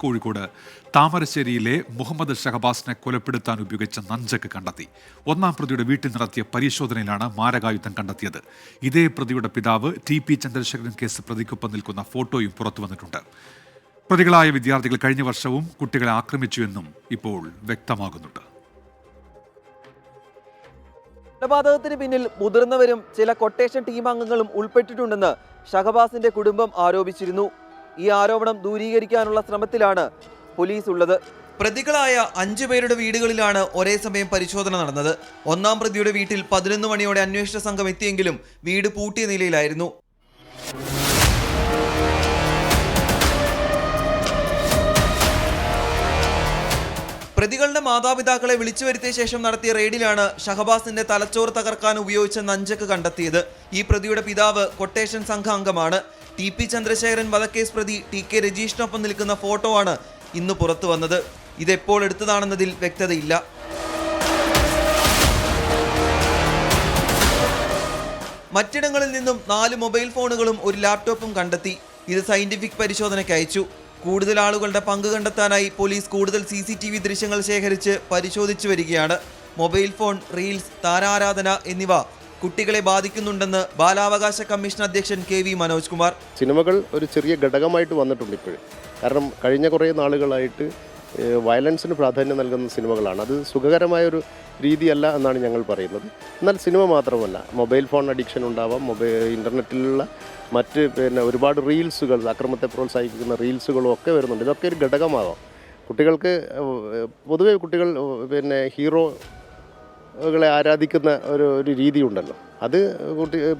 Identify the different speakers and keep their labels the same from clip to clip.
Speaker 1: കോഴിക്കോട് താമരശ്ശേരിയിലെ മുഹമ്മദ് ഷഹബാസിനെ കൊലപ്പെടുത്താൻ ഉപയോഗിച്ച നഞ്ചക്ക് കണ്ടെത്തി. ഒന്നാം പ്രതിയുടെ വീട്ടിൽ നടത്തിയ പരിശോധനയിലാണ് മാരകായുധം കണ്ടെത്തിയത്. ഇതേ പ്രതിയുടെ പിതാവ് TP ചന്ദ്രശേഖരൻ കേസ് പ്രതിക്കൊപ്പം നിൽക്കുന്ന ഫോട്ടോയും പുറത്തുവന്നിട്ടുണ്ട്. പ്രതികളായ വിദ്യാർത്ഥികൾ കഴിഞ്ഞ വർഷവും കുട്ടികളെ ആക്രമിച്ചുവെന്നും ഇപ്പോൾ വ്യക്തമാകുന്നുണ്ട്.
Speaker 2: കൊലപാതകത്തിന് പിന്നിൽ മുതിർന്നവരും ചില കൊട്ടേഷൻ ടീം അംഗങ്ങളും ഉൾപ്പെട്ടിട്ടുണ്ടെന്ന് ഷഹബാസിന്റെ കുടുംബം ആരോപിച്ചിരുന്നു. ഈ ആരോപണം ദൂരീകരിക്കാനുള്ള ശ്രമത്തിലാണ് പോലീസ് ഉള്ളത്. പ്രതികളായ 5 പേരുടെ വീടുകളിലാണ് ഒരേ സമയം പരിശോധന നടന്നത്. ഒന്നാം പ്രതിയുടെ വീട്ടിൽ 11 മണിയോടെ അന്വേഷണ സംഘം എത്തിയെങ്കിലും വീട് പൂട്ടിയ നിലയിലായിരുന്നു. പ്രതികളുടെ മാതാപിതാക്കളെ വിളിച്ചു വരുത്തിയ ശേഷം നടത്തിയ റെയ്ഡിലാണ് ഷഹബാസിന്റെ തലച്ചോറ് തകർക്കാൻ ഉപയോഗിച്ച നഞ്ചക്ക് കണ്ടെത്തിയത്. ഈ പ്രതിയുടെ പിതാവ് കൊട്ടേഷൻ സംഘ അംഗമാണ്. TP ചന്ദ്രശേഖരൻ വധക്കേസ് പ്രതി TK രജീഷിനൊപ്പം നിൽക്കുന്ന ഫോട്ടോ ആണ് ഇന്ന് പുറത്തു വന്നത്. ഇതെപ്പോൾ എടുത്തതാണെന്നതിൽ വ്യക്തതയില്ല. മറ്റിടങ്ങളിൽ നിന്നും 4 മൊബൈൽ ഫോണുകളും ഒരു ലാപ്ടോപ്പും കണ്ടെത്തി. ഇത് സയന്റിഫിക് പരിശോധനയ്ക്ക് അയച്ചു. കൂടുതൽ ആളുകളുടെ പങ്ക് കണ്ടെത്താനായി പോലീസ് കൂടുതൽ CCTV ദൃശ്യങ്ങൾ ശേഖരിച്ച് പരിശോധിച്ചു വരികയാണ്. മൊബൈൽ ഫോൺ, റീൽസ്, താരാരാധന എന്നിവ കുട്ടികളെ ബാധിക്കുന്നുണ്ടെന്ന് ബാലാവകാശ കമ്മീഷൻ അധ്യക്ഷൻ KV മനോജ് കുമാർ.
Speaker 3: സിനിമകൾ ഒരു ചെറിയ ഘടകമായിട്ട് വന്നിട്ടുണ്ട് ഇപ്പോഴും. കാരണം കഴിഞ്ഞ കുറേ നാളുകളായിട്ട് വയലൻസിന് പ്രാധാന്യം നൽകുന്ന സിനിമകളാണ്. അത് സുഖകരമായൊരു രീതിയല്ല എന്നാണ് ഞങ്ങൾ പറയുന്നത്. എന്നാൽ സിനിമ മാത്രമല്ല, മൊബൈൽ ഫോൺ അഡിക്ഷൻ ഉണ്ടാവാം, ഇൻ്റർനെറ്റിലുള്ള മറ്റ് ഒരുപാട് റീൽസുകൾ, അക്രമത്തെ പ്രോത്സാഹിപ്പിക്കുന്ന റീൽസുകളും ഒക്കെ വരുന്നുണ്ട്. ഇതൊക്കെ ഒരു ഘടകമാകാം. കുട്ടികൾക്ക് പൊതുവെ കുട്ടികൾ ഹീറോകളെ ആരാധിക്കുന്ന ഒരു രീതിയുണ്ടല്ലോ, അത്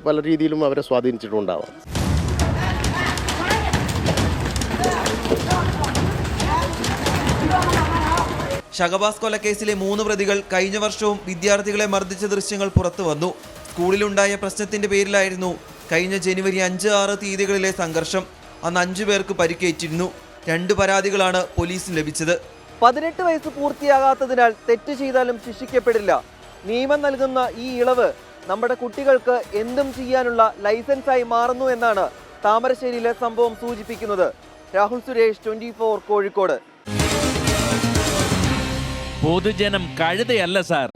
Speaker 3: പല രീതിയിലും അവരെ സ്വാധീനിച്ചിട്ടുണ്ടാവാം.
Speaker 2: ഷഹബാസ് കൊലക്കേസിലെ 3 പ്രതികൾ കഴിഞ്ഞ വർഷവും വിദ്യാർത്ഥികളെ മർദ്ദിച്ച ദൃശ്യങ്ങൾ പുറത്തു വന്നു. സ്കൂളിലുണ്ടായ പ്രശ്നത്തിന്റെ പേരിലായിരുന്നു കഴിഞ്ഞ ജനുവരി 5-6 തീയതികളിലെ സംഘർഷം. അന്ന് 5 പേർക്ക് പരിക്കേറ്റിരുന്നു. 2 പരാതികളാണ് പോലീസിന് ലഭിച്ചത്. 18 വയസ്സ് പൂർത്തിയാകാത്തതിനാൽ തെറ്റ് ചെയ്താലും ശിക്ഷിക്കപ്പെടില്ല. നിയമം നൽകുന്ന ഈ ഇളവ് നമ്മുടെ കുട്ടികൾക്ക് എന്തും ചെയ്യാനുള്ള ലൈസൻസായി മാറുന്നു എന്നാണ് താമരശ്ശേരിയിലെ സംഭവം സൂചിപ്പിക്കുന്നത്. രാഹുൽ സുരേഷ്, 24 കോഴിക്കോട്.
Speaker 4: പൊതുജനം കഴുതയല്ല സാർ.